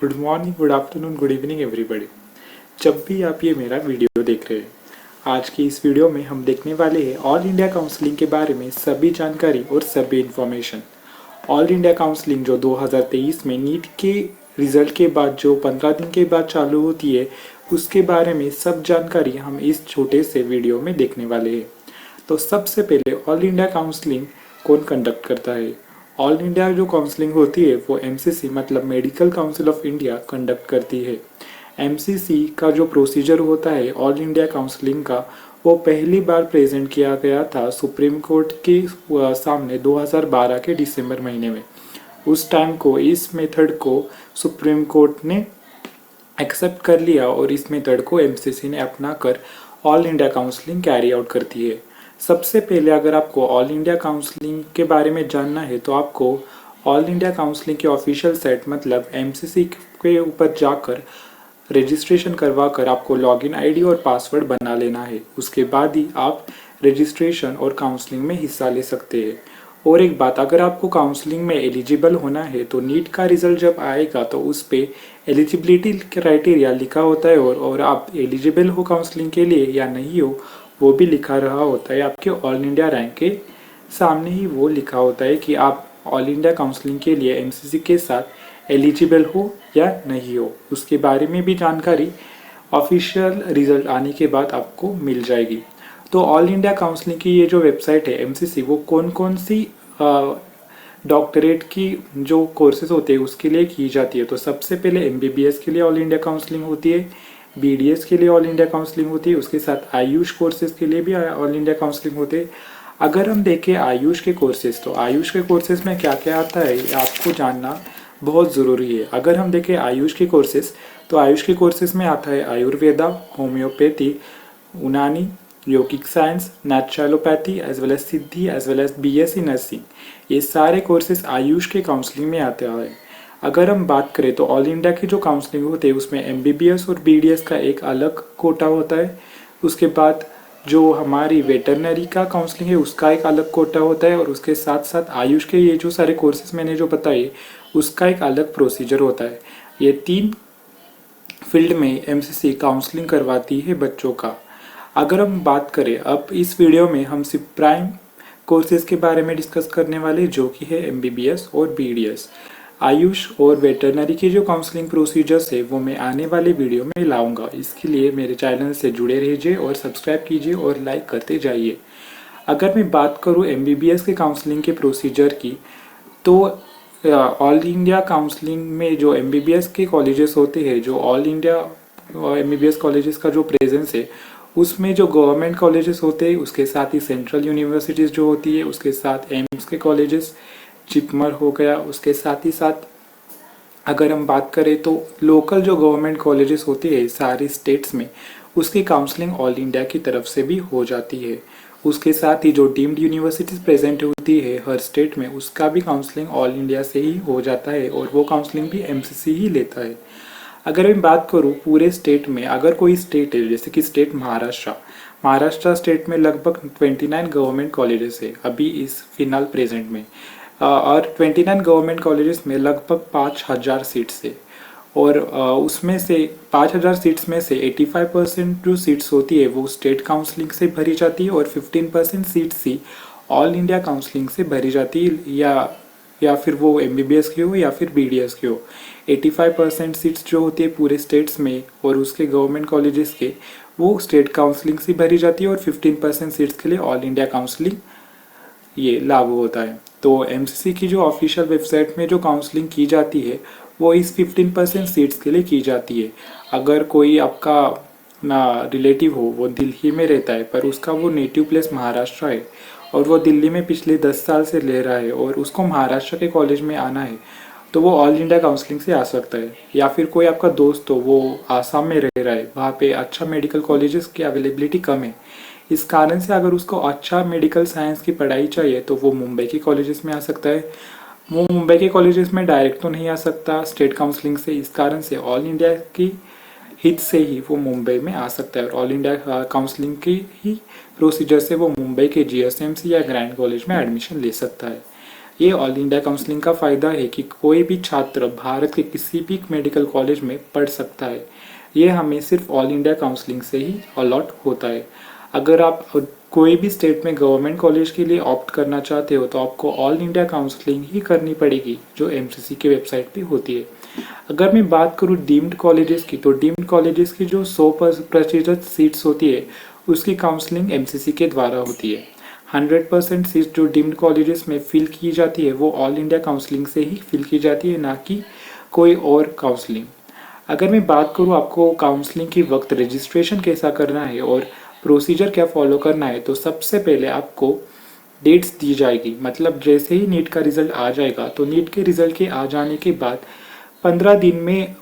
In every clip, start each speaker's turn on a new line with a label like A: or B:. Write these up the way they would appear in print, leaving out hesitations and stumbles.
A: Good morning, good afternoon, good evening everybody. जब भी आप ये मेरा वीडियो देख रहे हैं, आज की इस वीडियो में हम देखने वाले हैं ऑल इंडिया काउंसलिंग के बारे में सभी जानकारी और सभी इन्फॉर्मेशन। ऑल इंडिया काउंसलिंग जो 2023 में नीट के रिजल्ट के बाद जो 15 दिन के बाद चालू होती है, उसके बारे में सब जानकारी हम इस छोटे से वीडियो में देखने वाले हैं। तो सबसे पहले ऑल इंडिया काउंसलिंग कौन कंडक्ट करता है? ऑल इंडिया जो काउंसलिंग होती है वो एमसीसी मतलब medical council of India conduct करती है। एमसीसी का जो प्रोसीजर होता है ऑल इंडिया काउंसलिंग का, वो पहली बार प्रेजेंट किया गया था सुप्रीम कोर्ट के सामने 2012 के दिसंबर महीने में। उस टाइम को इस मेथड को सुप्रीम कोर्ट ने एक्सेप्ट कर लिया और इस मेथड को एमसीसी ने अपना कर all India counselling carry out करती है। सबसे पहले अगर आपको ऑल इंडिया काउंसलिंग के बारे में जानना है तो आपको ऑल इंडिया काउंसलिंग के ऑफिशियल साइट मतलब एमसीसी के ऊपर जाकर रजिस्ट्रेशन करवा कर आपको लॉगिन आईडी और पासवर्ड बना लेना है। उसके बाद ही आप रजिस्ट्रेशन और काउंसलिंग में हिस्सा ले सकते हैं। और एक बात, अगर आपको काउंसलिंग में एलिजिबल होना है तो नीट का रिजल्ट जब आएगा तो उस पर एलिजिबिलिटी क्राइटेरिया लिखा होता है और आप एलिजिबल हो काउंसलिंग के लिए या नहीं हो वो भी लिखा रहा होता है। आपके ऑल इंडिया रैंक के सामने ही वो लिखा होता है कि आप ऑल इंडिया काउंसलिंग के लिए एमसीसी के साथ एलिजिबल हो या नहीं हो। उसके बारे में भी जानकारी ऑफिशियल रिजल्ट आने के बाद आपको मिल जाएगी। तो ऑल इंडिया काउंसलिंग की ये जो वेबसाइट है एमसीसी, वो कौन कौन सी डॉक्टरेट की जो कोर्सेज होते हैं उसके लिए की जाती है। तो सबसे पहले एमबीबीएस के लिए ऑल इंडिया काउंसलिंग होती है, बीडीएस के लिए ऑल इंडिया काउंसलिंग होती है, उसके साथ आयुष कोर्सेज के लिए भी ऑल इंडिया काउंसलिंग होते हैं। अगर हम देखें आयुष के कोर्सेज, तो आयुष के कोर्सेज में क्या क्या आता है आपको जानना बहुत ज़रूरी है। अगर हम देखें आयुष के कोर्सेज, तो आयुष के कोर्सेज में आता है Ayurveda, homeopathy, Unani, yogic science, naturopathy as well as Siddha as well as BSc nursing, ये सारे कोर्सेज आयुष के काउंसलिंग में आते हैं। अगर हम बात करें तो ऑल इंडिया की जो काउंसलिंग होती है उसमें एमबीबीएस और बीडीएस का एक अलग कोटा होता है। उसके बाद जो हमारी वेटरनरी का काउंसलिंग है उसका एक अलग कोटा होता है और उसके साथ साथ आयुष के ये जो सारे कोर्सेज मैंने जो बताए उसका एक अलग प्रोसीजर होता है। ये 3 फील्ड में एमसीसी काउंसलिंग करवाती है बच्चों का। अगर हम बात करें अब इस वीडियो में हम सिर्फ प्राइम कोर्सेज के बारे में डिस्कस करने वाले जो कि है एमबीबीएस और बीडीएस। आयुष और वेटरनरी के जो काउंसलिंग प्रोसीजर्स है वो मैं आने वाले वीडियो में लाऊंगा। इसके लिए मेरे चैनल से जुड़े रहिए और सब्सक्राइब कीजिए और लाइक करते जाइए। अगर मैं बात करूँ एमबीबीएस के काउंसलिंग के प्रोसीजर की, तो ऑल इंडिया काउंसलिंग में जो एमबीबीएस के कॉलेजेस होते हैं, जो ऑल इंडिया एमबीबीएस कॉलेजेस का जो प्रेजेंस है उसमें जो गवर्नमेंट कॉलेजेस होते हैं उसके साथ ही सेंट्रल यूनिवर्सिटीज़ जो होती है, उसके साथ एम्स के कॉलेजेस, जिपमर हो गया, उसके साथ ही साथ अगर हम बात करें तो लोकल जो गवर्नमेंट कॉलेजेस होते हैं सारे स्टेट्स में, उसकी काउंसलिंग ऑल इंडिया की तरफ से भी हो जाती है। उसके साथ ही जो डीम्ड यूनिवर्सिटीज़ प्रेजेंट होती है हर स्टेट में, उसका भी काउंसलिंग ऑल इंडिया से ही हो जाता है और वो काउंसलिंग भी एमसीसी ही लेता है। अगर मैं बात करूँ पूरे स्टेट में, अगर कोई स्टेट है जैसे कि स्टेट महाराष्ट्र स्टेट में लगभग 29 गवर्नमेंट कॉलेजेस है अभी इस फिलहाल प्रेजेंट में, और 29 गवर्नमेंट कॉलेजेस में लगभग 5000 सीट्स है और उसमें से 5000 सीट्स में से 85% जो सीट्स होती है वो स्टेट काउंसलिंग से भरी जाती है और 15% सीट्स ही ऑल इंडिया काउंसलिंग से भरी जाती है, या फिर वो एमबीबीएस की हो या फिर बीडीएस की हो। 85% सीट्स जो होती है पूरे स्टेट्स में और उसके गवर्नमेंट कॉलेजेस के, वो स्टेट काउंसलिंग से भरी जाती है और 15% सीट्स के लिए ऑल इंडिया काउंसलिंग ये लागू होता है। तो एमसीसी की जो ऑफिशियल वेबसाइट में जो काउंसलिंग की जाती है वो इस 15% सीट्स के लिए की जाती है। अगर कोई आपका ना रिलेटिव हो, वो दिल्ली में रहता है पर उसका वो नेटिव प्लेस महाराष्ट्र है और वो दिल्ली में पिछले 10 साल से ले रहा है और उसको महाराष्ट्र के कॉलेज में आना है, तो वो ऑल इंडिया काउंसलिंग से आ सकता है। या फिर कोई आपका दोस्त हो वो आसाम में रह रहा है, वहाँ पे अच्छा मेडिकल कॉलेजेस की अवेलेबिलिटी कम है, इस कारण से अगर उसको अच्छा मेडिकल साइंस की पढ़ाई चाहिए तो वो मुंबई के कॉलेजेस में आ सकता है। वो मुंबई के कॉलेजेस में डायरेक्ट तो नहीं आ सकता स्टेट काउंसलिंग से, इस कारण से ऑल इंडिया की हित से ही वो मुंबई में आ सकता है और ऑल इंडिया काउंसलिंग की ही प्रोसीजर से वो मुंबई के जीएसएमसी या ग्रैंड कॉलेज में एडमिशन ले सकता है। ये ऑल इंडिया काउंसलिंग का फ़ायदा है कि कोई भी छात्र भारत के किसी भी मेडिकल कॉलेज में पढ़ सकता है। ये हमें सिर्फ ऑल इंडिया काउंसलिंग से ही अलॉट होता है। अगर आप कोई भी स्टेट में गवर्नमेंट कॉलेज के लिए ऑप्ट करना चाहते हो तो आपको ऑल इंडिया काउंसलिंग ही करनी पड़ेगी, जो एमसीसी के वेबसाइट पे होती है। अगर मैं बात करूँ डीम्ड कॉलेजेस की, तो डीम्ड कॉलेजेस की जो 100% सीट्स होती है उसकी काउंसलिंग एमसीसी के द्वारा होती है। 100% सीट जो डीम्ड कॉलेजेस में फिल की जाती है वो ऑल इंडिया काउंसलिंग से ही फिल की जाती है, ना कि कोई और काउंसलिंग। अगर मैं बात करूँ आपको काउंसलिंग के वक्त रजिस्ट्रेशन कैसा करना है और प्रोसीजर क्या फॉलो करना है, तो सबसे पहले आपको डेट्स दी जाएगी। मतलब जैसे ही नीट का रिजल्ट आ जाएगा तो नीट के रिजल्ट के आ जाने के बाद 15 दिन में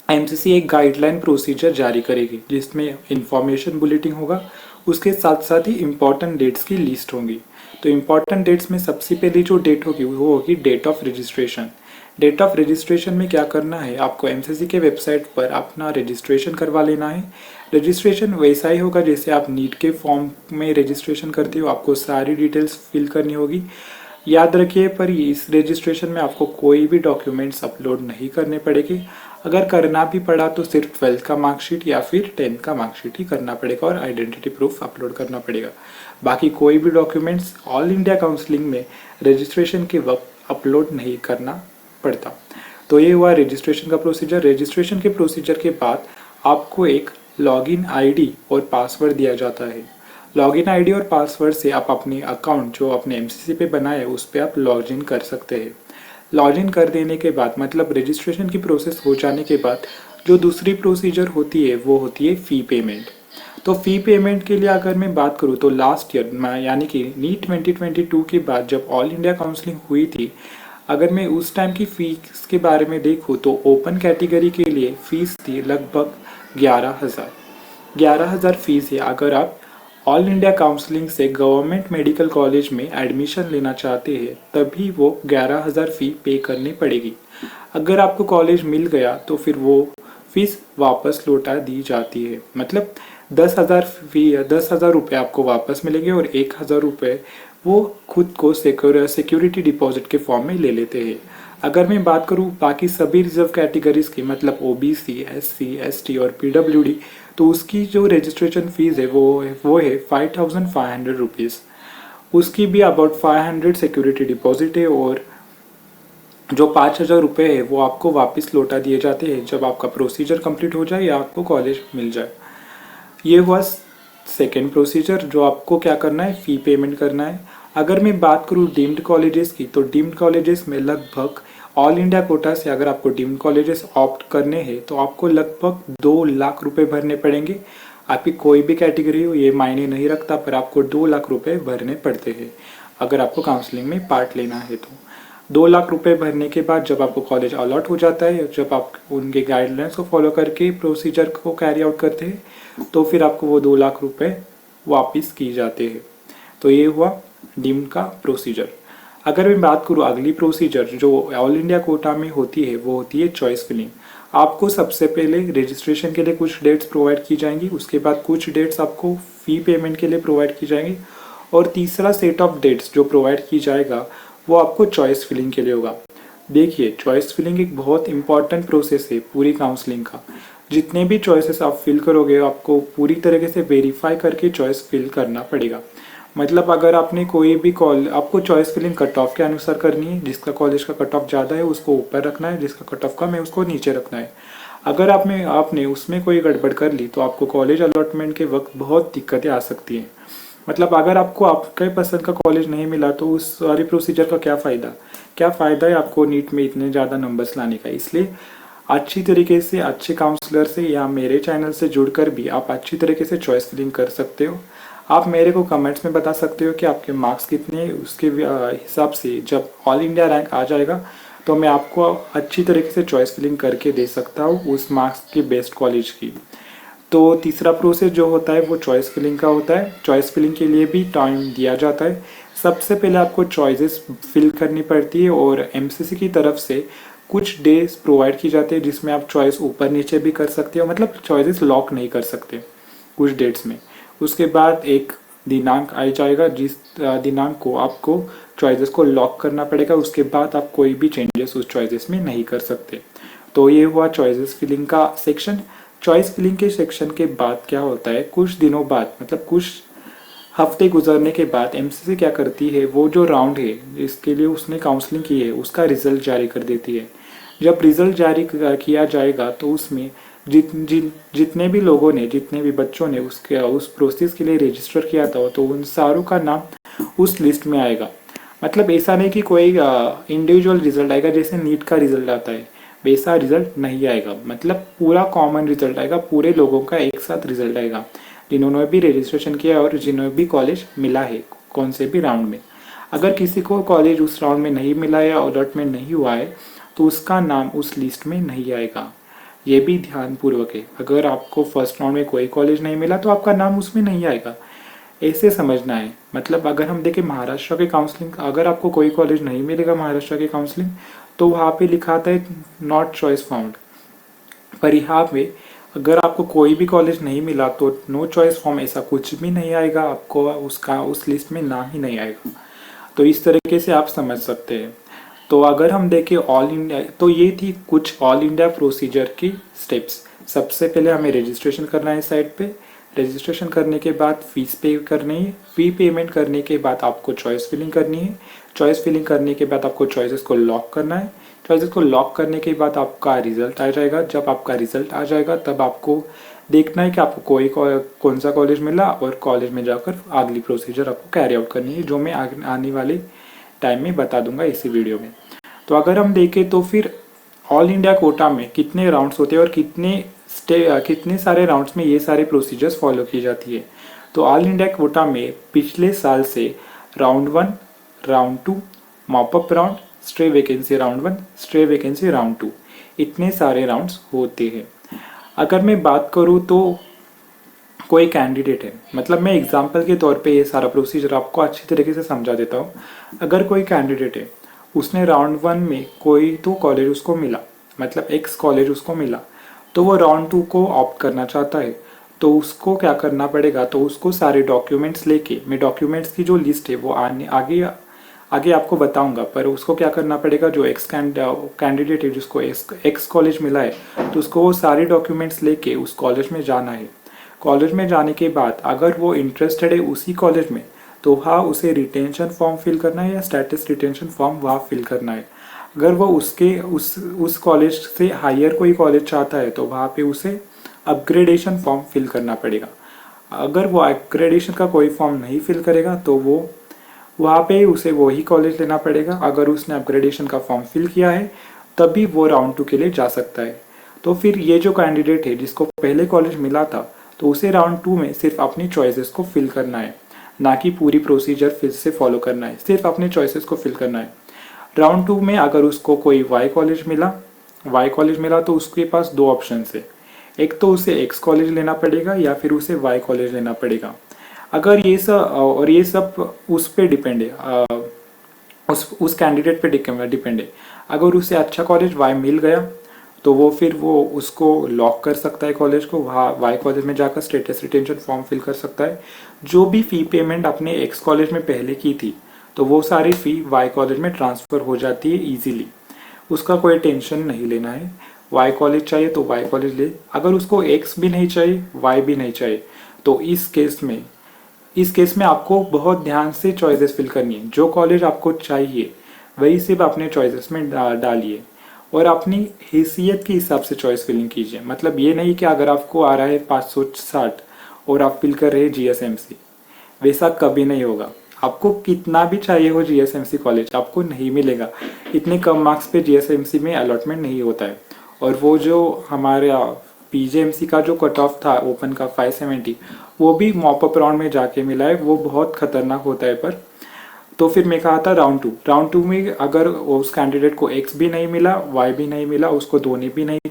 A: एमसीसी एक गाइडलाइन प्रोसीजर जारी करेगी जिसमें इंफॉर्मेशन बुलेटिन होगा, उसके साथ साथ ही इम्पॉर्टेंट डेट्स की लिस्ट होंगी। तो इम्पॉर्टेंट डेट्स में सबसे पहली जो डेट होगी वो होगी date of registration. Date of registration में क्या करना है, आपको एमसीसी के वेबसाइट पर अपना रजिस्ट्रेशन करवा लेना है। रजिस्ट्रेशन वैसा ही होगा जैसे आप नीट के फॉर्म में रजिस्ट्रेशन करते हो, आपको सारी डिटेल्स फिल करनी होगी। याद रखिए पर इस रजिस्ट्रेशन में आपको कोई भी डॉक्यूमेंट्स अपलोड नहीं करने पड़ेंगे। अगर करना भी पड़ा तो सिर्फ 12th का मार्कशीट या फिर 10th का मार्कशीट ही करना पड़ेगा और आइडेंटिटी प्रूफ अपलोड करना पड़ेगा। बाकी कोई भी डॉक्यूमेंट्स ऑल इंडिया काउंसलिंग में रजिस्ट्रेशन के वक्त अपलोड नहीं करना पड़ता। तो ये हुआ रजिस्ट्रेशन का प्रोसीजर। रजिस्ट्रेशन के प्रोसीजर के बाद आपको एक लॉगिन आईडी और पासवर्ड दिया जाता है। लॉगिन आईडी और पासवर्ड से आप अपने अकाउंट जो अपने एमसीसी पे बनाया है उस पर आप लॉगिन कर सकते हैं। लॉगिन कर देने के बाद मतलब रजिस्ट्रेशन की प्रोसेस हो जाने के बाद जो दूसरी प्रोसीजर होती है वो होती है फ़ी पेमेंट। तो फ़ी पेमेंट के लिए अगर मैं बात करूँ तो लास्ट ईयर यानी कि नीट 2022 के बाद जब ऑल इंडिया काउंसलिंग हुई थी, अगर मैं उस टाइम की फ़ीस के बारे में देखूँ तो ओपन कैटेगरी के लिए फ़ीस थी लगभग 11,000 फीस है। अगर आप ऑल इंडिया काउंसलिंग से गवर्नमेंट मेडिकल कॉलेज में एडमिशन लेना चाहते हैं तभी वो 11,000 फ़ी पे करनी पड़ेगी। अगर आपको कॉलेज मिल गया तो फिर वो फीस वापस लौटा दी जाती है। मतलब 10,000 रुपये आपको वापस मिलेंगे और 1,000 रुपये वो खुद को सिक्योरिटी डिपॉजिट के फॉर्म में ले लेते हैं। अगर मैं बात करूँ बाकी सभी रिजर्व कैटेगरीज की मतलब ओबीसी, एससी, एसटी और पीडब्ल्यूडी, तो उसकी जो रजिस्ट्रेशन फीस है वो है 5,500 रुपीज़। उसकी भी अबाउट 500 सिक्योरिटी डिपॉजिट है और जो 5,000 रुपये है वो आपको वापस लौटा दिए जाते हैं जब आपका प्रोसीजर कंप्लीट हो जाए या आपको कॉलेज मिल जाए। ये हुआ सेकेंड प्रोसीजर जो आपको क्या करना है, फ़ी पेमेंट करना है। अगर मैं बात करूँ डीम्ड कॉलेजेस की, तो डीम्ड कॉलेजेस में लगभग ऑल इंडिया कोटा से अगर आपको डीम्ड कॉलेजेस ऑप्ट करने हैं तो आपको लगभग 2 लाख रुपए भरने पड़ेंगे। आपकी कोई भी कैटेगरी हो ये मायने नहीं रखता, पर आपको 2 लाख रुपए भरने पड़ते हैं अगर आपको काउंसलिंग में पार्ट लेना है। तो 2 लाख रुपए भरने के बाद जब आपको कॉलेज अलॉट हो जाता है, जब आप उनके गाइडलाइंस को फॉलो करके प्रोसीजर को कैरी आउट करते हैं तो फिर आपको वो 2 लाख रुपए वापस की जाते हैं। तो ये हुआ डीम्ड का प्रोसीजर। अगर मैं बात करूँ अगली प्रोसीजर जो ऑल इंडिया कोटा में होती है वो होती है चॉइस फिलिंग। आपको सबसे पहले रजिस्ट्रेशन के लिए कुछ डेट्स प्रोवाइड की जाएंगी, उसके बाद कुछ डेट्स आपको फ़ी पेमेंट के लिए प्रोवाइड की जाएंगी और तीसरा सेट ऑफ डेट्स जो प्रोवाइड की जाएगा वो आपको चॉइस फिलिंग के लिए होगा। देखिए चॉइस फिलिंग एक बहुत इंपॉर्टेंट प्रोसेस है पूरी काउंसलिंग का। जितने भी चॉइसेस आप फिल करोगे आपको पूरी तरीके से वेरीफाई करके चॉइस फिल करना पड़ेगा। मतलब अगर आपने कोई भी आपको चॉइस फिलिंग कट ऑफ के अनुसार करनी है, जिसका कॉलेज का कट ऑफ ज़्यादा है उसको ऊपर रखना है, जिसका कट ऑफ कम है उसको नीचे रखना है। अगर आपने उसमें कोई गड़बड़ कर ली तो आपको कॉलेज अलॉटमेंट के वक्त बहुत दिक्कतें आ सकती हैं। मतलब अगर आपको आपके पसंद का कॉलेज नहीं मिला तो उस सारी प्रोसीजर का क्या फ़ायदा है आपको नीट में इतने ज़्यादा नंबर्स लाने का। इसलिए अच्छी तरीके से अच्छे काउंसलर से या मेरे चैनल से जुड़कर भी आप अच्छी तरीके से चॉइस फिलिंग कर सकते हो। आप मेरे को कमेंट्स में बता सकते हो कि आपके मार्क्स कितने हैं, उसके हिसाब से जब ऑल इंडिया रैंक आ जाएगा तो मैं आपको अच्छी तरीके से चॉइस फिलिंग करके दे सकता हूँ उस मार्क्स की बेस्ट कॉलेज की। तो तीसरा प्रोसेस जो होता है वो चॉइस फिलिंग का होता है। चॉइस फिलिंग के लिए भी टाइम दिया जाता है। सबसे पहले आपको चॉइसेस फिल करनी पड़ती है और एमसीसी की तरफ से कुछ डेज प्रोवाइड की जाती है जिसमें आप चॉइस ऊपर नीचे भी कर सकते हो। मतलब चॉइसेस लॉक नहीं कर सकते कुछ डेट्स में। उसके बाद एक दिनांक आ जाएगा, जिस दिनांक को आपको चॉइसेस को लॉक करना पड़ेगा। उसके बाद आप कोई भी चेंजेस उस चॉइसेस में नहीं कर सकते। तो ये हुआ चॉइसेस फिलिंग का सेक्शन। चॉइस फिलिंग के सेक्शन के बाद क्या होता है, कुछ दिनों बाद मतलब कुछ हफ्ते गुजरने के बाद एमसीसी क्या करती है, वो जो राउंड है जिसके लिए उसने काउंसलिंग की है उसका रिजल्ट जारी कर देती है। जब रिजल्ट जारी किया जाएगा तो उसमें जितने भी लोगों ने, जितने भी बच्चों ने उस प्रोसेस के लिए रजिस्टर किया था, तो उन सारों का नाम उस लिस्ट में आएगा। मतलब ऐसा नहीं कि कोई इंडिविजुअल रिजल्ट आएगा जैसे नीट का रिजल्ट आता है, वैसा रिजल्ट नहीं आएगा। मतलब पूरा कॉमन रिजल्ट आएगा, पूरे लोगों का एक साथ रिजल्ट आएगा, जिन्होंने भी रजिस्ट्रेशन किया और जिन्हें भी कॉलेज मिला है कौन से भी राउंड में। अगर किसी को कॉलेज उस राउंड में नहीं मिला या अलॉटमेंट नहीं हुआ है तो उसका नाम उस लिस्ट में नहीं आएगा। ये भी ध्यानपूर्वक है। अगर आपको फर्स्ट राउंड में कोई कॉलेज नहीं मिला तो आपका नाम उसमें नहीं आएगा, ऐसे समझना है। मतलब अगर हम देखें महाराष्ट्र के काउंसलिंग, अगर आपको कोई कॉलेज नहीं मिलेगा महाराष्ट्र के काउंसलिंग, तो वहाँ पे लिखा आता है नॉट चॉइस फाउंड। पर यहाँ पे अगर आपको कोई भी कॉलेज नहीं मिला तो नो चॉइस फॉर्म, ऐसा कुछ भी नहीं आएगा, आपको उसका उस लिस्ट में नाम ही नहीं आएगा। तो इस तरीके से आप समझ सकते हैं। तो अगर हम देखें ऑल इंडिया, तो ये थी कुछ ऑल इंडिया प्रोसीजर की स्टेप्स। सबसे पहले हमें रजिस्ट्रेशन करना है साइट पे। रजिस्ट्रेशन करने के बाद फीस पे करनी है। फी पेमेंट करने के बाद आपको चॉइस फिलिंग करनी है। चॉइस फिलिंग करने के बाद आपको चॉइसेस को लॉक करना है। चॉइसेस को लॉक करने के बाद आपका रिजल्ट आ जाएगा। जब आपका रिजल्ट आ जाएगा तब आपको देखना है कि आपको कौन सा कॉलेज मिला, और कॉलेज में जाकर अगली प्रोसीजर आपको कैरी आउट करनी है, जो मैं आने वाले टाइम में बता दूंगा इसी वीडियो में। तो अगर हम देखें तो फिर ऑल इंडिया कोटा में कितने राउंड्स होते हैं और कितने सारे राउंड्स में ये सारे प्रोसीजर्स फॉलो की जाती है। तो ऑल इंडिया कोटा में पिछले साल से round 1, round 2, mop up round, stray vacancy round 1, stray vacancy round 2, इतने सारे राउंड्स होते हैं। अगर मैं बात करूँ तो कोई कैंडिडेट है, मतलब मैं एग्जाम्पल के तौर पे ये सारा प्रोसीजर आपको अच्छी तरीके से समझा देता हूँ। अगर कोई कैंडिडेट है, उसने राउंड 1 में कोई तो कॉलेज उसको मिला, मतलब एक्स कॉलेज उसको मिला, तो वो राउंड 2 को ऑप्ट करना चाहता है, तो उसको क्या करना पड़ेगा, तो उसको सारे डॉक्यूमेंट्स लेके, मैं डॉक्यूमेंट्स की जो लिस्ट है वो आगे आपको बताऊंगा, पर उसको क्या करना पड़ेगा, जो एक्स कैंडिडेट है जिसको एक्स कॉलेज मिला है, तो उसको वो सारे डॉक्यूमेंट्स लेके उस कॉलेज में जाना है। कॉलेज में जाने के बाद अगर वो इंटरेस्टेड है उसी कॉलेज में, तो वहाँ उसे रिटेंशन फॉर्म फिल करना है या स्टेटस रिटेंशन फॉर्म वहाँ फिल करना है। अगर वो उस कॉलेज से हायर कोई कॉलेज चाहता है तो वहाँ पे उसे अपग्रेडेशन फॉर्म फिल करना पड़ेगा। अगर वो अपग्रेडेशन का कोई फॉर्म नहीं फिल करेगा तो वो वहाँ पे उसे वही कॉलेज लेना पड़ेगा। अगर उसने अपग्रेडेशन का फॉर्म फिल किया है तभी वो राउंड 2 के लिए जा सकता है। तो फिर ये जो कैंडिडेट है जिसको पहले कॉलेज मिला था, तो उसे राउंड 2 में सिर्फ अपनी चॉइसेस को फिल करना है, ना कि पूरी प्रोसीजर फिर से फॉलो करना है, सिर्फ अपने चॉइसेस को फिल करना है। राउंड 2 में अगर उसको कोई वाई कॉलेज मिला तो उसके पास दो ऑप्शन है। एक तो उसे एक्स कॉलेज लेना पड़ेगा या फिर उसे वाई कॉलेज लेना पड़ेगा। अगर ये सब उस पे डिपेंड है, उस कैंडिडेट पे डिपेंड है। अगर उसे अच्छा कॉलेज वाई मिल गया तो वो उसको लॉक कर सकता है कॉलेज को, वहाँ वाई कॉलेज में जाकर स्टेटस रिटेंशन फॉर्म फिल कर सकता है। जो भी फ़ी पेमेंट अपने एक्स कॉलेज में पहले की थी तो वो सारी फ़ी वाई कॉलेज में ट्रांसफ़र हो जाती है ईजिली, उसका कोई टेंशन नहीं लेना है। वाई कॉलेज चाहिए तो वाई कॉलेज ले, अगर उसको एक्स भी नहीं चाहिए वाई भी नहीं चाहिए, तो इस केस में आपको बहुत ध्यान से चॉइसेस फिल करनी है। जो कॉलेज आपको चाहिए वही सिर्फ अपने चॉइसेस में डालिए और अपनी हैसियत के हिसाब से चॉइस फिलिंग कीजिए। मतलब ये नहीं कि अगर आपको आ रहा है 560 और आप फिल कर रहे हैं जीएसएमसी, वैसा कभी नहीं होगा। आपको कितना भी चाहिए हो जीएसएमसी कॉलेज, आपको नहीं मिलेगा। इतने कम मार्क्स पे जीएसएमसी में अलॉटमेंट नहीं होता है। और वो जो हमारे पीजेएमसी का जो कट ऑफ था ओपन का 570, वो भी मॉपअप राउंड में जाके मिला है, वो बहुत खतरनाक होता है। पर तो फिर मैं कहा था राउंड 2 में अगर उस कैंडिडेट को एक्स भी नहीं मिला वाई भी नहीं मिला, उसको दोनों भी नहीं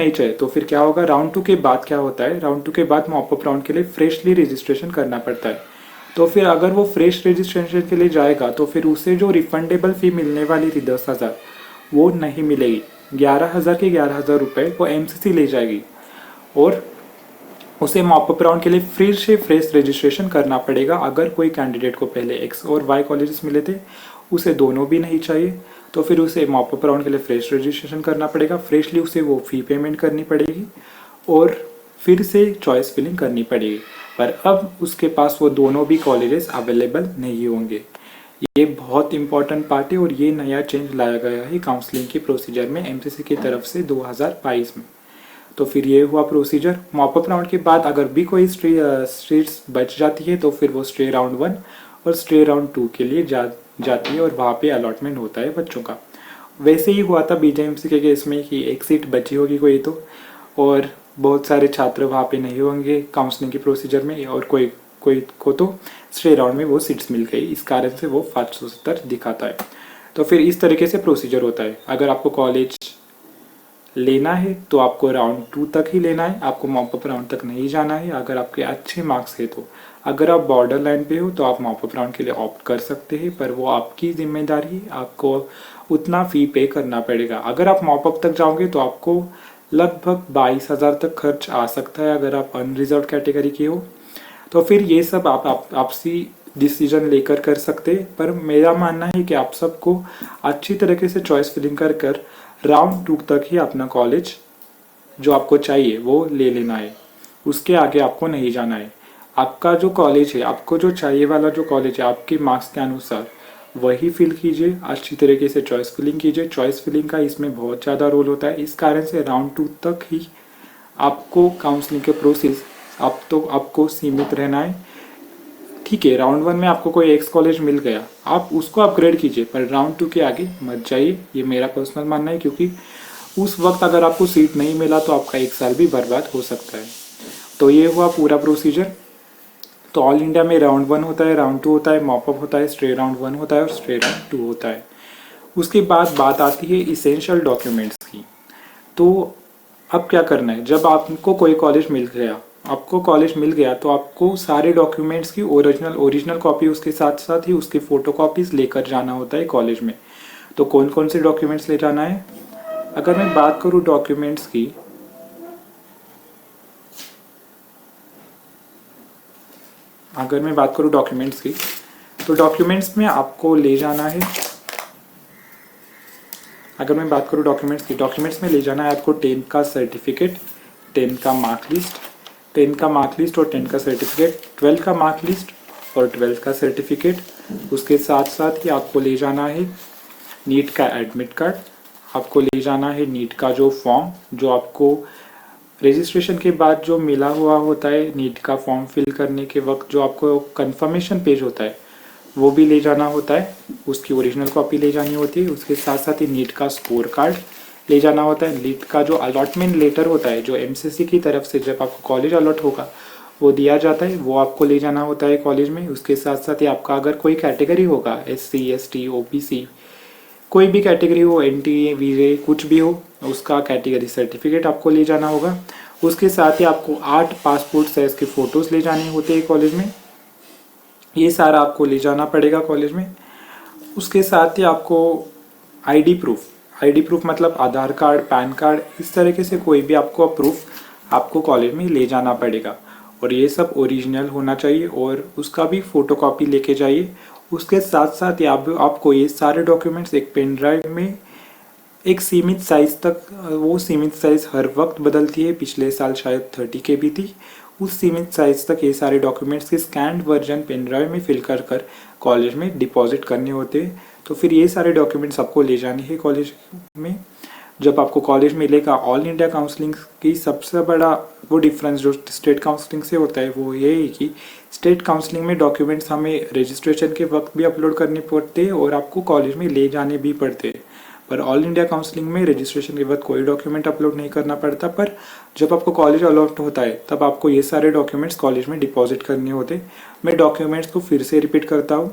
A: चाहिए, तो फिर क्या होगा, राउंड 2 के बाद क्या होता है, राउंड 2 के बाद मॉपअप राउंड के लिए फ्रेशली रजिस्ट्रेशन करना पड़ता है। तो फिर अगर वो फ्रेश रजिस्ट्रेशन के लिए जाएगा तो फिर उसे जो रिफंडेबल फ़ी मिलने वाली थी 10,000, वो नहीं मिलेगी। 11,000 के 11,000 रुपये वो एमसीसी ले जाएगी। और उसे मॉपअप राउंड के लिए फिर से फ्रेश रजिस्ट्रेशन करना पड़ेगा। अगर कोई कैंडिडेट को पहले एक्स और वाई कॉलेजेस मिले थे, उसे दोनों भी नहीं चाहिए, तो फिर उसे मॉपअप राउंड के लिए फ्रेश रजिस्ट्रेशन करना पड़ेगा। फ्रेशली उसे वो फी पेमेंट करनी पड़ेगी और फिर से चॉइस फिलिंग करनी पड़ेगी। पर अब उसके पास वो दोनों भी कॉलेजेस अवेलेबल नहीं होंगे। ये बहुत इंपॉर्टेंट पार्ट है और ये नया चेंज लाया गया है काउंसलिंग के प्रोसीजर में एमसीसी की तरफ से 2022 में। तो फिर ये हुआ प्रोसीजर। मॉपअप राउंड के बाद अगर भी कोई स्ट्रीट्स बच जाती है तो फिर वो स्ट्रे राउंड 1 और स्ट्रे राउंड 2 के लिए जाती है और वहाँ पे अलॉटमेंट होता है बच्चों का। वैसे ही हुआ था बीजेएमसी के केस में कि एक सीट बची होगी कोई तो, और बहुत सारे छात्र वहाँ पे नहीं होंगे काउंसलिंग के प्रोसीजर में, और कोई कोई को तो स्ट्रे राउंड में वो सीट्स मिल गई, इस कारण से वो 570 दिखाता है। तो फिर इस तरीके से प्रोसीजर होता है। अगर आपको कॉलेज लेना है तो आपको राउंड 2 तक ही लेना है, आपको मॉपअप राउंड तक नहीं जाना है अगर आपके अच्छे मार्क्स है तो। अगर आप बॉर्डर लाइन पे हो तो आप मॉपअप राउंड के लिए ऑप्ट कर सकते हैं, पर वो आपकी जिम्मेदारी है, आपको उतना फ़ी पे करना पड़ेगा। अगर आप मॉपअप तक जाओगे तो आपको लगभग 22,000 तक खर्च आ सकता है अगर आप अनरिजर्व कैटेगरी के हो। तो फिर ये सब आप आपसी डिसीजन लेकर कर सकते हैं, पर मेरा मानना है कि आप सबको अच्छी तरीके से चॉइस फिलिंग कर राउंड 2 तक ही अपना कॉलेज जो आपको चाहिए वो ले लेना है। उसके आगे आपको नहीं जाना है। आपका जो कॉलेज है, आपको जो चाहिए वाला जो कॉलेज है, आपके मार्क्स के अनुसार वही फिल कीजिए, अच्छी तरीके से चॉइस फिलिंग कीजिए। चॉइस फिलिंग का इसमें बहुत ज़्यादा रोल होता है, इस कारण से राउंड 2 तक ही आपको काउंसलिंग के प्रोसेस आपको सीमित रहना है। ठीक है, राउंड 1 में आपको कोई एक्स कॉलेज मिल गया, आप उसको अपग्रेड कीजिए, पर राउंड 2 के आगे मत जाइए, ये मेरा पर्सनल मानना है, क्योंकि उस वक्त अगर आपको सीट नहीं मिला तो आपका 1 साल भी बर्बाद हो सकता है। तो ये हुआ पूरा प्रोसीजर। तो ऑल इंडिया में राउंड 1 होता है, राउंड 2 होता है, मॉपअप होता है, स्ट्रे राउंड 1 होता है और स्ट्रे राउंड 2 होता है। उसके बाद बात आती है इसेंशियल डॉक्यूमेंट्स की। तो अब क्या करना है, जब आपको कोई कॉलेज मिल गया, तो आपको सारे डॉक्यूमेंट्स की ओरिजिनल कॉपी, उसके साथ साथ ही उसकी फ़ोटो कॉपीज़ लेकर जाना होता है कॉलेज में। तो कौन कौन से डॉक्यूमेंट्स ले जाना है, अगर मैं बात करूँ डॉक्यूमेंट्स की, तो डॉक्यूमेंट्स में आपको ले जाना है, अगर मैं बात करूँ डॉक्यूमेंट्स में ले जाना है आपको 10th का सर्टिफिकेट, 10th का मार्क लिस्ट, 10th का मार्क लिस्ट और 10th का सर्टिफिकेट, 12th का मार्क लिस्ट और 12th का सर्टिफिकेट। उसके साथ साथ ही आपको ले जाना है नीट का एडमिट कार्ड, आपको ले जाना है नीट का जो फॉर्म, जो आपको रजिस्ट्रेशन के बाद जो मिला हुआ होता है, नीट का फॉर्म फिल करने के वक्त जो आपको कंफर्मेशन पेज होता है वो भी ले जाना होता है, उसकी ओरिजिनल कॉपी ले जानी होती है। उसके साथ साथ ही नीट का स्कोर कार्ड ले जाना होता है, नीट का जो अलॉटमेंट लेटर होता है, जो एमसीसी की तरफ से जब आपको कॉलेज अलॉट होगा वो दिया जाता है, वो आपको ले जाना होता है कॉलेज में। उसके साथ साथ ही आपका अगर कोई कैटेगरी होगा, SC ST OBC, कोई भी कैटेगरी हो, NTA VJ कुछ भी हो, उसका कैटेगरी सर्टिफिकेट आपको ले जाना होगा। उसके साथ ही आपको 8 पासपोर्ट साइज के फ़ोटोज़ ले जाने होते हैं कॉलेज में, ये सारा आपको ले जाना पड़ेगा कॉलेज में। उसके साथ ही आपको ID प्रूफ मतलब आधार कार्ड, पैन कार्ड, इस तरीके से कोई भी आपको प्रूफ आपको कॉलेज में ले जाना पड़ेगा, और ये सब ओरिजिनल होना चाहिए और उसका भी फ़ोटोकॉपी लेके जाइए। उसके साथ साथ ही आपको ये सारे डॉक्यूमेंट्स एक पेन ड्राइव में एक सीमित साइज़ तक, वो सीमित साइज़ हर वक्त बदलती है, पिछले साल शायद 30 KB थी, उस सीमित साइज़ तक ये सारे डॉक्यूमेंट्स के स्कैन्ड वर्जन पेन ड्राइव में फिल कर कॉलेज में डिपॉजिट करने होते हैं। तो फिर ये सारे डॉक्यूमेंट्स आपको ले जाने हैं कॉलेज में। जब आपको कॉलेज मिलेगा, ऑल इंडिया काउंसलिंग की सबसे बड़ा वो डिफरेंस जो स्टेट काउंसलिंग से होता है वो ये है कि स्टेट काउंसलिंग में डॉक्यूमेंट्स हमें रजिस्ट्रेशन के वक्त भी अपलोड करने पड़ते हैं और आपको कॉलेज में ले जाने भी पड़ते हैं। पर ऑल इंडिया काउंसलिंग में रजिस्ट्रेशन के वक्त कोई डॉक्यूमेंट अपलोड नहीं करना पड़ता, पर जब आपको कॉलेज अलॉट होता है तब आपको ये सारे डॉक्यूमेंट्स कॉलेज में डिपॉजिट करने होते हैं। मैं डॉक्यूमेंट्स को फिर से रिपीट करता हूँ,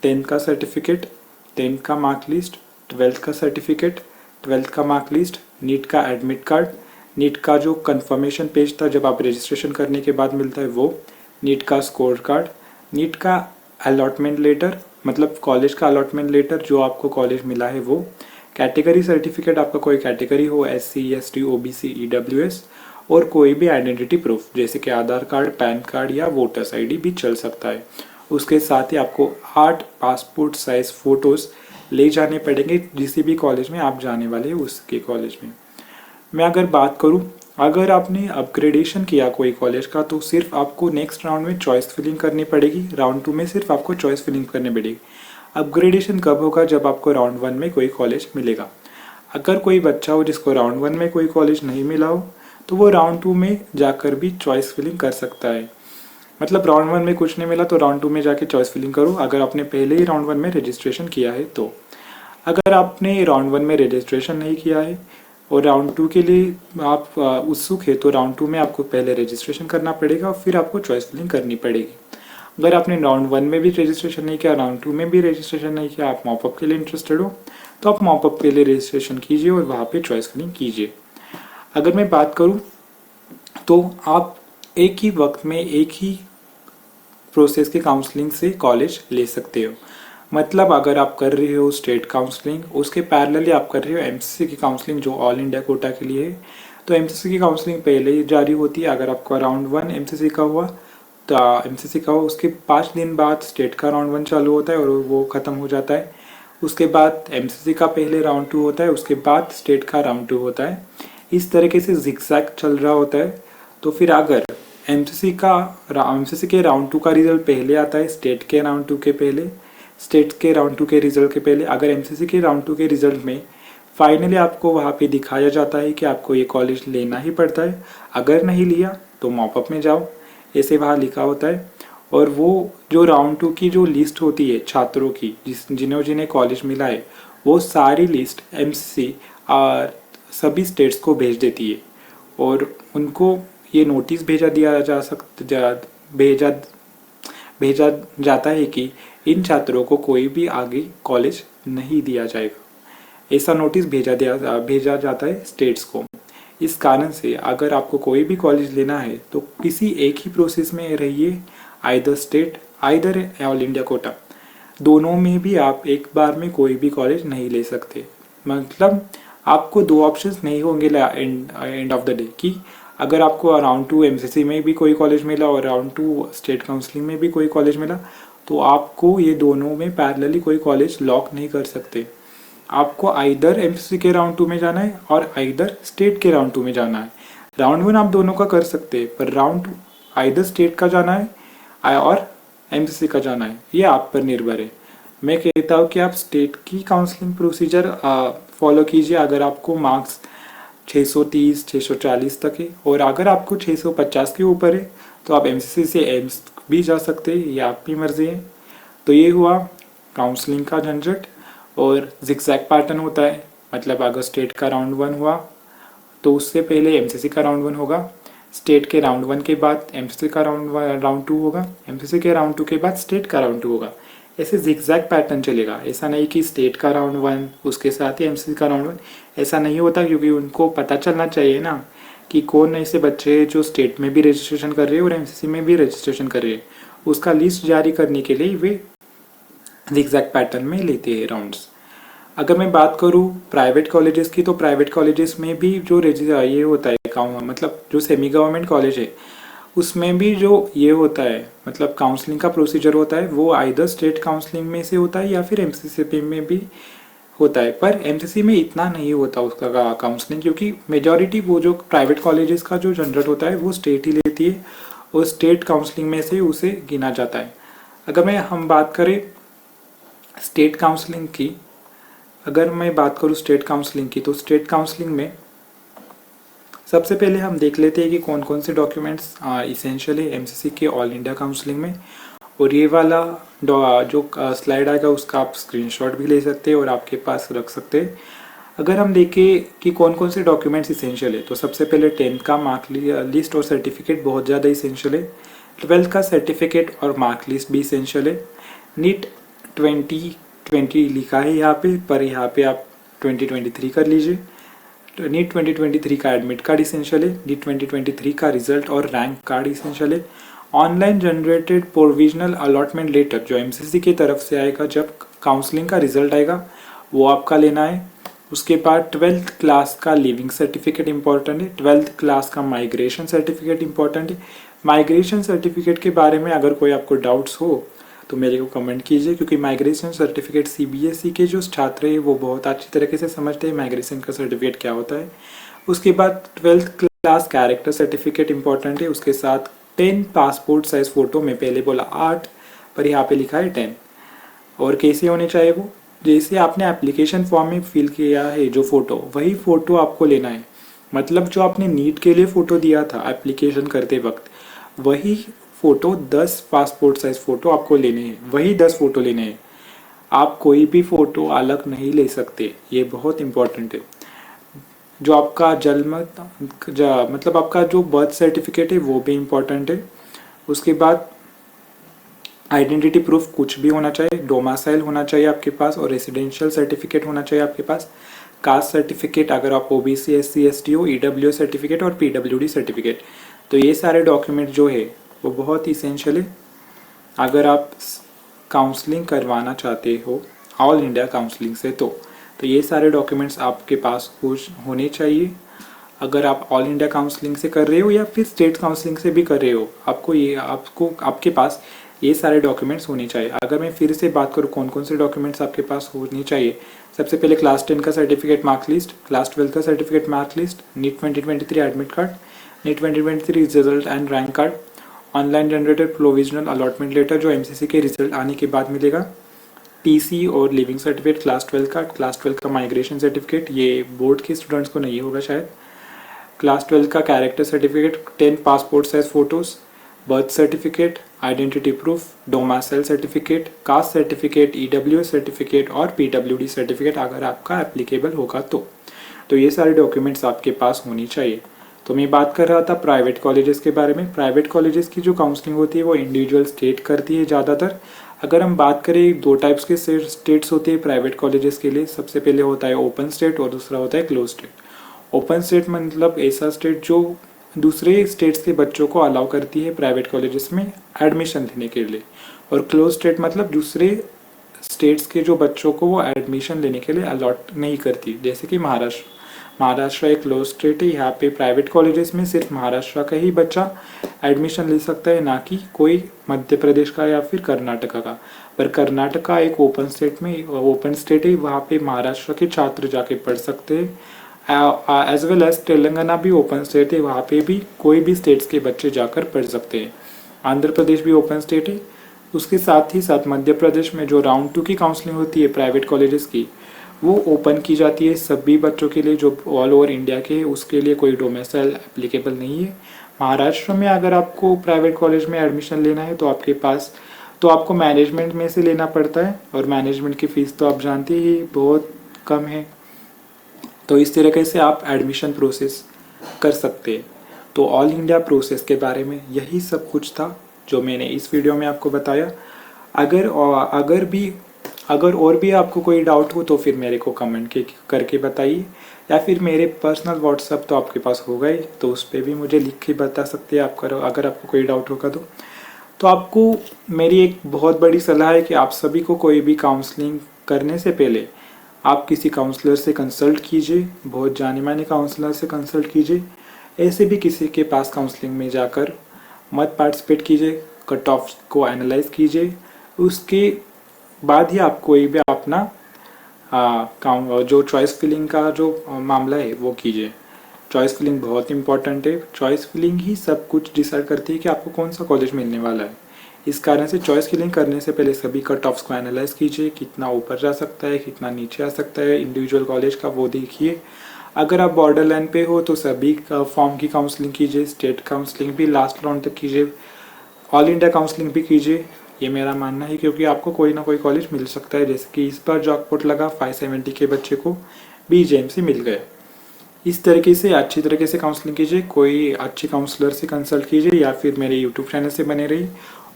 A: 10th का सर्टिफिकेट, 10th का मार्क लिस्ट, 12th का सर्टिफिकेट, 12th का मार्क लिस्ट, नीट का एडमिट कार्ड, नीट का जो कंफर्मेशन पेज था जब आप रजिस्ट्रेशन करने के बाद मिलता है वो, नीट का स्कोर कार्ड, नीट का अलॉटमेंट लेटर मतलब कॉलेज का अलॉटमेंट लेटर जो आपको कॉलेज मिला है वो, कैटेगरी सर्टिफिकेट, आपका कोई कैटेगरी हो SC ST OBC EWS, और कोई भी आइडेंटिटी प्रूफ जैसे कि आधार कार्ड, पैन कार्ड या वोटर्स आईडी भी चल सकता है। उसके साथ ही आपको 8 पासपोर्ट साइज फ़ोटोज़ ले जाने पड़ेंगे जिस भी कॉलेज में आप जाने वाले हैं उसके कॉलेज में। मैं अगर बात करूं, अगर आपने अपग्रेडेशन किया कोई कॉलेज का तो सिर्फ आपको नेक्स्ट राउंड में चॉइस फिलिंग करनी पड़ेगी। राउंड 2 में सिर्फ आपको चॉइस फिलिंग करनी पड़ेगी। अपग्रेडेशन कब होगा? जब आपको राउंड 1 में कोई कॉलेज मिलेगा। अगर कोई बच्चा हो जिसको राउंड 1 में कोई कॉलेज नहीं मिला हो तो वो राउंड 2 में जाकर भी चॉइस फिलिंग कर सकता है। मतलब राउंड 1 में कुछ नहीं मिला तो राउंड 2 में जाके चॉइस फिलिंग करो, अगर आपने पहले ही राउंड 1 में रजिस्ट्रेशन किया है तो। अगर आपने राउंड 1 में रजिस्ट्रेशन नहीं किया है और राउंड 2 के लिए आप उत्सुक है तो राउंड 2 में आपको पहले रजिस्ट्रेशन करना पड़ेगा और फिर आपको चॉइस फिलिंग करनी पड़ेगी। अगर आपने राउंड 1 में भी रजिस्ट्रेशन नहीं किया, राउंड 2 में भी रजिस्ट्रेशन नहीं किया, आप मॉपअप के लिए इंटरेस्टेड हो तो आप मॉपअप के लिए रजिस्ट्रेशन कीजिए और वहाँ पे चॉइस फिलिंग कीजिए। अगर मैं बात करूँ तो आप एक ही वक्त में एक ही प्रोसेस के काउंसलिंग से कॉलेज ले सकते हो। मतलब अगर आप कर रहे हो स्टेट काउंसलिंग, उसके पैरेलली आप कर रहे हो एमसीसी की काउंसलिंग जो ऑल इंडिया कोटा के लिए है, तो एमसीसी की काउंसलिंग पहले ही जारी होती है। अगर आपका राउंड 1 एमसीसी का हुआ तो एमसीसी का हो, उसके 5 दिन बाद स्टेट का राउंड 1 चालू होता है और वो ख़त्म हो जाता है। उसके बाद एमसीसी का पहले राउंड 2 होता है, उसके बाद स्टेट का राउंड 2 होता है। इस तरीके से जिगजैग चल रहा होता है। तो फिर अगर एमसीसी के राउंड 2 का रिजल्ट पहले आता है स्टेट के राउंड 2 के पहले, स्टेट के राउंड 2 के रिजल्ट के पहले, अगर एमसीसी के राउंड 2 के रिजल्ट में फाइनली आपको वहाँ पे दिखाया जाता है कि आपको ये कॉलेज लेना ही पड़ता है, अगर नहीं लिया तो मॉपअप में जाओ, ऐसे वहाँ लिखा होता है। और वो जो राउंड 2 की जो लिस्ट होती है छात्रों की जिन्हें कॉलेज मिला है, वो सारी लिस्ट एमसीसी सभी स्टेट्स को भेज देती है और उनको ये नोटिस भेजा जाता है कि इन छात्रों को कोई भी आगे कॉलेज नहीं दिया जाएगा। ऐसा नोटिस भेजा जाता है स्टेट्स को। इस कारण से अगर आपको कोई भी कॉलेज लेना है तो किसी एक ही प्रोसेस में रहिए, either state either all India quota, दोनों में भी आप एक बार में कोई भी कॉलेज नहीं ले सकते। मतलब आपको 2 ऑप्शंस नहीं होंगे एंड ऑफ द डे कि अगर आपको राउंड 2 एमसीसी में भी कोई कॉलेज मिला और राउंड 2 स्टेट काउंसलिंग में भी कोई कॉलेज मिला तो आपको ये दोनों में पैरेलली कोई कॉलेज लॉक नहीं कर सकते। आपको आइदर एमसीसी के राउंड 2 में जाना है और आइदर स्टेट के राउंड 2 में जाना है। राउंड 1 आप दोनों का कर सकते हैं पर राउंड 2 आइदर स्टेट का जाना है और एमसीसी का जाना है, ये आप पर निर्भर है। मैं कहता हूँ कि आप स्टेट की काउंसलिंग प्रोसीजर फॉलो कीजिए अगर आपको मार्क्स 630 640 तक है, और अगर आपको 650 के ऊपर है तो आप एमसीसी से एम्स भी जा सकते हैं, ये आपकी मर्जी है। तो ये हुआ काउंसलिंग का झंझट और जिगजैग पैटर्न होता है। मतलब अगर स्टेट का राउंड 1 हुआ तो उससे पहले एमसीसी का राउंड 1 होगा, स्टेट के राउंड 1 के बाद एमसीसी का राउंड 2 होगा, एमसीसी के राउंड 2 के बाद स्टेट का राउंड 2 होगा। ऐसे जिगजैग पैटर्न चलेगा। ऐसा नहीं कि स्टेट का राउंड 1 उसके साथ ही एमसीसी का राउंड 1, ऐसा नहीं होता, क्योंकि उनको पता चलना चाहिए ना कि कौन ऐसे बच्चे जो स्टेट में भी रजिस्ट्रेशन कर रहे हैं और एमसीसी में भी रजिस्ट्रेशन कर रहे हैं। उसका लिस्ट जारी करने के लिए वे जिगजैग पैटर्न में लेते हैं राउंड्स। अगर मैं बात करूँ प्राइवेट कॉलेजेस की तो प्राइवेट कॉलेजेस में भी जो ये होता है मतलब जो सेमी गवर्नमेंट कॉलेज है उसमें भी जो ये होता है मतलब काउंसलिंग का प्रोसीजर होता है वो आइदर स्टेट काउंसलिंग में से होता है या फिर एमसीसी में भी होता है। पर एमसीसी में इतना नहीं होता उसका काउंसलिंग, क्योंकि मेजॉरिटी वो जो प्राइवेट कॉलेजेस का जो जनरेट होता है वो स्टेट ही लेती है और स्टेट काउंसलिंग में से उसे गिना जाता है। अगर हम बात करें स्टेट काउंसलिंग की, अगर मैं बात करूँ स्टेट काउंसलिंग की तो स्टेट काउंसलिंग में सबसे पहले हम देख लेते हैं कि कौन कौन से डॉक्यूमेंट्स इसेंशियल है एमसीसी के ऑल इंडिया काउंसलिंग में। और ये वाला जो स्लाइड आएगा उसका आप स्क्रीनशॉट भी ले सकते हैं और आपके पास रख सकते हैं। अगर हम देखें कि कौन कौन से डॉक्यूमेंट्स इसेंशियल है तो सबसे पहले 10th का मार्क लिस्ट और सर्टिफिकेट बहुत ज़्यादा इसेंशियल है। 12th का सर्टिफिकेट और मार्क लिस्ट भी इसेंशियल है। नीट 2020 लिखा है यहाँ पे, पर यहाँ पे आप 2023 कर लीजिए। नीट 2023 का एडमिट कार्ड इसेंशियल है। नीट 2023 का रिजल्ट और रैंक कार्ड इसेंशियल है। Online generated provisional allotment letter जो एमसीसी की तरफ से आएगा जब काउंसलिंग का रिजल्ट आएगा वो आपका लेना है। उसके बाद 12th क्लास का लिविंग सर्टिफिकेट इम्पॉर्टेंट है। 12th क्लास का माइग्रेशन सर्टिफिकेट इम्पॉर्टेंट है। माइग्रेशन सर्टिफिकेट के बारे में अगर कोई आपको डाउट्स हो तो मेरे को कमेंट कीजिए, क्योंकि माइग्रेशन सर्टिफिकेट सीबीएसई के जो छात्र हैं वो बहुत अच्छी तरीके से समझते हैं माइग्रेशन का सर्टिफिकेट क्या होता है। उसके बाद 12th class character certificate important है। उसके साथ 10 पासपोर्ट साइज फ़ोटो में पहले बोला 8 पर यहाँ पे लिखा है 10। और कैसे होने चाहिए वो, जैसे आपने एप्लीकेशन फॉर्म में फिल किया है जो फ़ोटो, वही फ़ोटो आपको लेना है। मतलब जो आपने नीट के लिए फ़ोटो दिया था एप्लीकेशन करते वक्त, वही फ़ोटो 10 पासपोर्ट साइज फ़ोटो आपको लेने हैं, वही 10 फ़ोटो लेने हैं। आप कोई भी फ़ोटो अलग नहीं ले सकते, ये बहुत इम्पोर्टेंट है। जो आपका मतलब आपका जो बर्थ सर्टिफिकेट है वो भी इम्पोर्टेंट है। उसके बाद आइडेंटिटी प्रूफ कुछ भी होना चाहिए, डोमासाइल होना चाहिए आपके पास, और रेसिडेंशियल सर्टिफिकेट होना चाहिए आपके पास। कास्ट सर्टिफिकेट अगर आप ओबीसी एससी एसटी हो, ईडब्ल्यू सर्टिफिकेट और पीडब्ल्यूडी सर्टिफिकेट। तो ये सारे डॉक्यूमेंट जो है वो बहुत इसेंशियल है अगर आप काउंसलिंग करवाना चाहते हो ऑल इंडिया काउंसलिंग से। तो ये सारे डॉक्यूमेंट्स आपके पास होने चाहिए। अगर आप ऑल इंडिया काउंसलिंग से कर रहे हो या फिर स्टेट काउंसलिंग से भी कर रहे हो, आपके पास ये सारे डॉक्यूमेंट्स होने चाहिए। अगर मैं फिर से बात करूँ कौन कौन से डॉक्यूमेंट्स आपके पास होने चाहिए, सबसे पहले क्लास 10 का सर्टिफिकेट मार्क लिस्ट, क्लास 12 का certificate mark list, NEET 2023 admit card, NEET 2023 result and rank card, online generated provisional allotment letter जो एमसीसी के रिजल्ट आने के बाद मिलेगा, टीसी और लिविंग सर्टिफिकेट क्लास 12 का माइग्रेशन सर्टिफिकेट, ये बोर्ड के स्टूडेंट्स को नहीं होगा शायद, क्लास 12 का character certificate, 10 passport size photos, birth certificate, identity proof, domicile certificate, caste certificate, EWS certificate और पीडब्ल्यूडी सर्टिफिकेट अगर आपका एप्लीकेबल होगा तो ये सारे डॉक्यूमेंट्स आपके पास होनी चाहिए। तो मैं बात कर रहा था प्राइवेट कॉलेजेस के बारे में। प्राइवेट कॉलेजेस की जो काउंसलिंग होती है वो इंडिविजुअल स्टेट करती है ज़्यादातर। अगर हम बात करें, दो टाइप्स के स्टेट्स होते हैं प्राइवेट कॉलेजेस के लिए। सबसे पहले होता है ओपन स्टेट और दूसरा होता है क्लोज स्टेट। ओपन स्टेट मतलब ऐसा स्टेट जो दूसरे स्टेट्स के बच्चों को अलाउ करती है प्राइवेट कॉलेजेस में एडमिशन लेने के लिए, और क्लोज स्टेट मतलब दूसरे स्टेट्स के जो बच्चों को वो एडमिशन लेने के लिए अलॉट नहीं करती। जैसे कि महाराष्ट्र एक क्लोज स्टेट है, यहाँ पे प्राइवेट कॉलेजेस में सिर्फ महाराष्ट्र का ही बच्चा एडमिशन ले सकता है, ना कि कोई मध्य प्रदेश का या फिर कर्नाटका का। पर कर्नाटका एक ओपन स्टेट है, वहाँ पे महाराष्ट्र के छात्र जाके पढ़ सकते हैं। एज वेल एज तेलंगाना भी ओपन स्टेट है, वहाँ पे भी कोई भी स्टेट्स के बच्चे जाकर पढ़ सकते हैं। आंध्र प्रदेश भी ओपन स्टेट है। उसके साथ ही साथ मध्य प्रदेश में जो राउंड 2 की काउंसलिंग होती है प्राइवेट कॉलेजेस की, वो ओपन की जाती है सभी बच्चों के लिए जो ऑल ओवर इंडिया के हैं। उसके लिए कोई डोमेसाइल एप्लीकेबल नहीं है। महाराष्ट्र में अगर आपको प्राइवेट कॉलेज में एडमिशन लेना है तो आपको मैनेजमेंट में से लेना पड़ता है, और मैनेजमेंट की फ़ीस तो आप जानते ही बहुत कम है। तो इस तरीके से आप एडमिशन प्रोसेस कर सकते हैं। तो ऑल इंडिया प्रोसेस के बारे में यही सब कुछ था जो मैंने इस वीडियो में आपको बताया। अगर और भी आपको कोई डाउट हो तो फिर मेरे को कमेंट करके बताइए, या फिर मेरे पर्सनल व्हाट्सअप तो आपके पास होगा ही, तो उस पर भी मुझे लिख के बता सकते हैं आप करो अगर आपको कोई डाउट होगा तो आपको मेरी एक बहुत बड़ी सलाह है कि आप सभी को कोई भी काउंसलिंग करने से पहले आप किसी काउंसलर से कंसल्ट कीजिए, बहुत जाने माने काउंसलर से कंसल्ट कीजिए। ऐसे भी किसी के पास काउंसलिंग में जाकर मत पार्टिसिपेट कीजिए, कट ऑफ को एनालाइज कीजिए। उसके बाद ही आप कोई भी अपना जो चॉइस फिलिंग का जो मामला है वो कीजिए। चॉइस फिलिंग बहुत इंपॉर्टेंट है। चॉइस फिलिंग ही सब कुछ डिसाइड करती है कि आपको कौन सा कॉलेज मिलने वाला है। इस कारण से चॉइस फिलिंग करने से पहले सभी कट ऑफ्स को एनालाइज कीजिए, कितना ऊपर जा सकता है, कितना नीचे आ सकता है इंडिविजुअल कॉलेज का, वो देखिए। अगर आप बॉर्डर लाइन पे हो तो सभी फॉर्म की काउंसलिंग कीजिए, स्टेट काउंसलिंग भी लास्ट राउंड तक कीजिए, ऑल इंडिया काउंसलिंग भी कीजिए। ये मेरा मानना है, क्योंकि आपको कोई ना कोई कॉलेज मिल सकता है। जैसे कि इस बार जॉकपॉट लगा, 570 के बच्चे को BGMC मिल गया। इस तरीके से अच्छी तरीके से काउंसलिंग कीजिए, कोई अच्छे काउंसलर से कंसल्ट कीजिए, या फिर मेरे यूट्यूब चैनल से बने रहिए।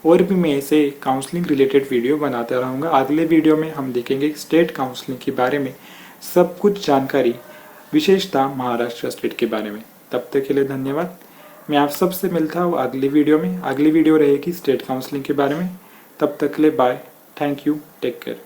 A: और भी मैं ऐसे काउंसलिंग रिलेटेड वीडियो बनाता रहूँगा। अगले वीडियो में हम देखेंगे स्टेट काउंसलिंग के बारे में सब कुछ जानकारी, विशेषता महाराष्ट्र स्टेट के बारे में। तब तक के लिए धन्यवाद। मैं आप सबसे मिलता हूँ अगली वीडियो में। अगली वीडियो रहेगी स्टेट काउंसलिंग के बारे में। तब तक के लिए bye, thank you, take care.